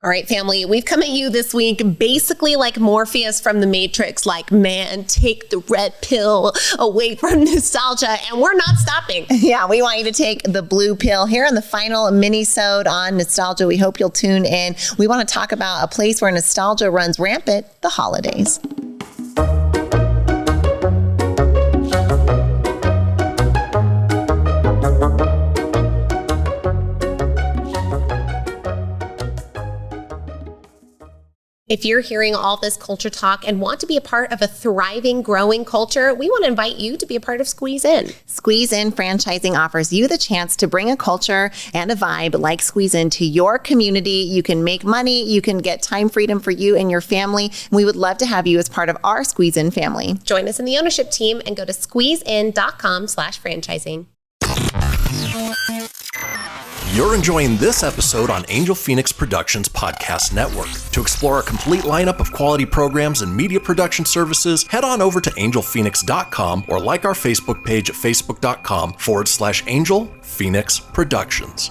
All right, family, we've come at you this week basically like Morpheus from The Matrix, like, man, take the red pill away from nostalgia, and we're not stopping. Yeah, we want you to take the blue pill here on the final minisode on nostalgia. We hope you'll tune in. We want to talk about a place where nostalgia runs rampant, the holidays. If you're hearing all this culture talk and want to be a part of a thriving, growing culture, we want to invite you to be a part of Squeeze In. Squeeze In Franchising offers you the chance to bring a culture and a vibe like Squeeze In to your community. You can make money, you can get time freedom for you and your family. We would love to have you as part of our Squeeze In family. Join us in the ownership team and go to squeezein.com/franchising. You're enjoying this episode on Angel Phoenix Productions Podcast Network. To explore a complete lineup of quality programs and media production services, head on over to angelphoenix.com or like our Facebook page at facebook.com/Angel Phoenix Productions.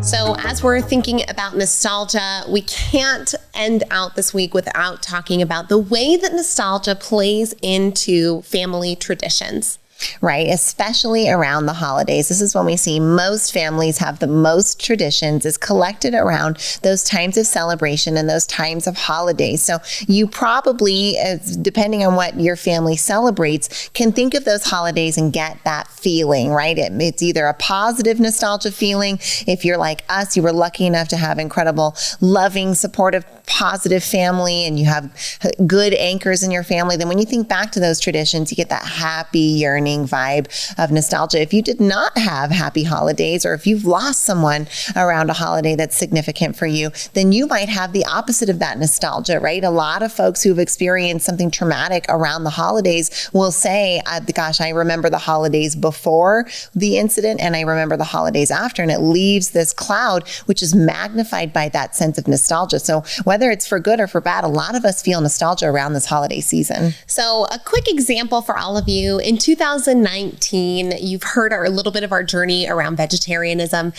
So as we're thinking about nostalgia, we can't end out this week without talking about the way that nostalgia plays into family traditions. Right, especially around the holidays. This is when we see most families have the most traditions, is collected around those times of celebration and those times of holidays. So you probably, depending on what your family celebrates, can think of those holidays and get that feeling, right? It's either a positive nostalgia feeling. If you're like us, you were lucky enough to have incredible, loving, supportive, positive family, and you have good anchors in your family, then when you think back to those traditions, you get that happy, yearning vibe of nostalgia. If you did not have happy holidays, or if you've lost someone around a holiday that's significant for you, then you might have the opposite of that nostalgia, right? A lot of folks who've experienced something traumatic around the holidays will say, gosh, I remember the holidays before the incident and I remember the holidays after, and it leaves this cloud, which is magnified by that sense of nostalgia. So whether it's for good or for bad, a lot of us feel nostalgia around this holiday season. So a quick example for all of you, in 2019, you've heard a little bit of our journey around vegetarianism.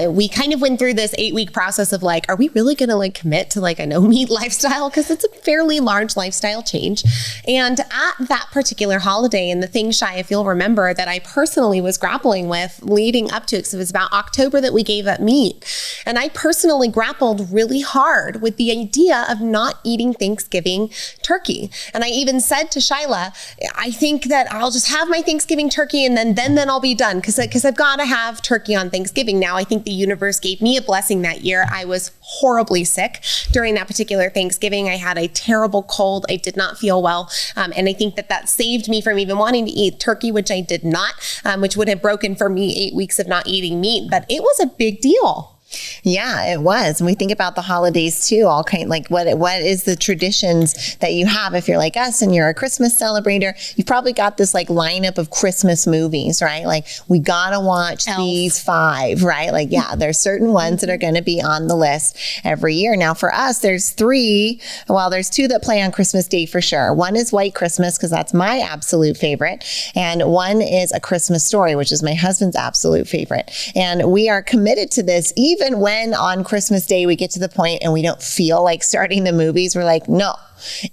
We kind of went through this 8-week process of like, are we really going to like commit to like a no meat lifestyle? Because it's a fairly large lifestyle change. And at that particular holiday, and the thing, Shai, if you'll remember, that I personally was grappling with leading up to it, because it was about October that we gave up meat. And I personally grappled really hard with the idea of not eating Thanksgiving turkey. And I even said to Shyla, I think that I'll just have my Thanksgiving turkey and then I'll be done, because I've got to have turkey on Thanksgiving. Now, I think the universe gave me a blessing that year. I was horribly sick during that particular Thanksgiving. I had a terrible cold. I did not feel well. And I think that saved me from even wanting to eat turkey, which I did not, which would have broken for me 8 weeks of not eating meat. But it was a big deal. Yeah, it was. And we think about the holidays too, all kind like what is the traditions that you have. If you're like us and you're a Christmas celebrator, you've probably got this like lineup of Christmas movies, right? Like we gotta watch these 5, right? Like, yeah, there's certain ones that are going to be on the list every year. Now for us, there's 3. Well, there's 2 that play on Christmas Day for sure. One is White Christmas, because that's my absolute favorite. And one is A Christmas Story, which is my husband's absolute favorite. And we are committed to this even when on Christmas Day we get to the point and we don't feel like starting the movies. We're like, no,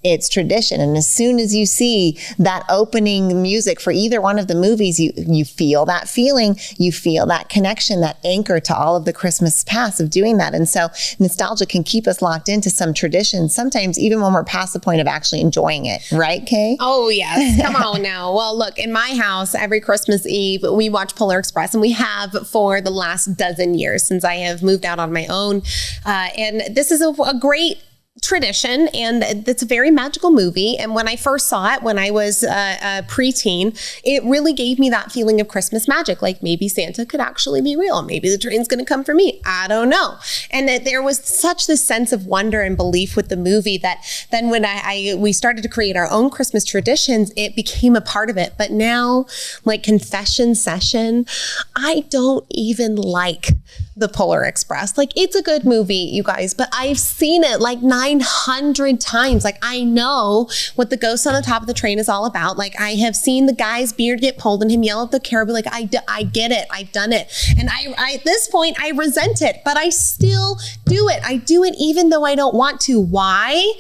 it's tradition. And as soon as you see that opening music for either one of the movies, you feel that feeling, you feel that connection, that anchor to all of the Christmas past of doing that. And so nostalgia can keep us locked into some traditions, sometimes even when we're past the point of actually enjoying it. Right, Kay? Oh, yes. Come on now. Well, look, in my house, every Christmas Eve, we watch Polar Express, and we have for the last dozen years since I have moved out on my own. And this is a great tradition, and it's a very magical movie. And when I first saw it, when I was a preteen, it really gave me that feeling of Christmas magic. Like maybe Santa could actually be real. Maybe the train's going to come for me. I don't know. And that there was such this sense of wonder and belief with the movie that then when we started to create our own Christmas traditions, it became a part of it. But now, like confession session, I don't even like the Polar Express. Like it's a good movie, you guys, but I've seen it like 9 900 times. Like, I know what the ghost on the top of the train is all about. Like, I have seen the guy's beard get pulled and him yell at the caribou, like, I get it. I've done it. And I at this point, I resent it, but I still do it. I do it even though I don't want to. Why?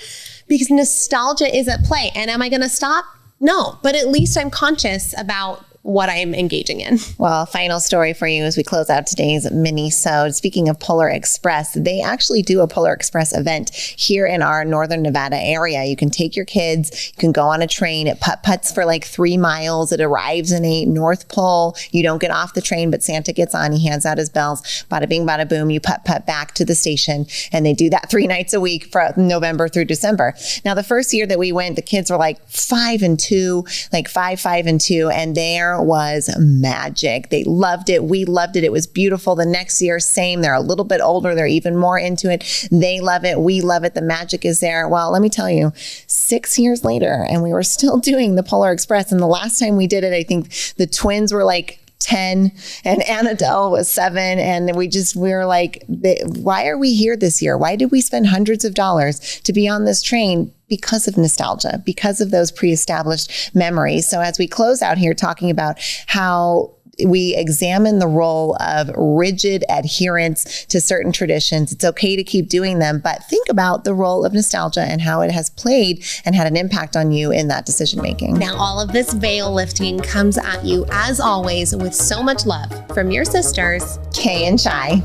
Because nostalgia is at play. And am I going to stop? No, but at least I'm conscious about what I'm engaging in. Well, final story for you as we close out today's mini-sode. Speaking of Polar Express, they actually do a Polar Express event here in our Northern Nevada area. You can take your kids, you can go on a train. It putt-putts for like 3 miles. It arrives in a North Pole. You don't get off the train, but Santa gets on. He hands out his bells. Bada bing, bada boom. You putt-putt back to the station. And they do that 3 nights a week from November through December. Now, the first year that we went, the kids were like 5 and 2, like 5 and 2. And there was magic. They loved it. We loved it. It was beautiful. The next year, same. They're a little bit older. They're even more into it. They love it. We love it. The magic is there. Well, let me tell you, 6 years later, and we were still doing the Polar Express. And the last time we did it, I think the twins were like 10 and Annadelle was 7. And we were like, why are we here this year? Why did we spend hundreds of dollars to be on this train? Because of nostalgia, because of those pre-established memories. So as we close out here talking about how we examine the role of rigid adherence to certain traditions, it's okay to keep doing them, but think about the role of nostalgia and how it has played and had an impact on you in that decision making. Now, all of this veil lifting comes at you, as always, with so much love from your sisters, Kay and Chai.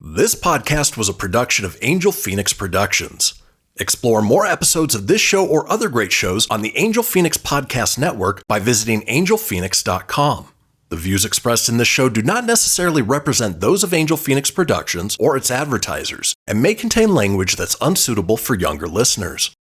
This podcast was a production of Angel Phoenix Productions. Explore more episodes of this show or other great shows on the Angel Phoenix Podcast Network by visiting angelphoenix.com. The views expressed in this show do not necessarily represent those of Angel Phoenix Productions or its advertisers and may contain language that's unsuitable for younger listeners.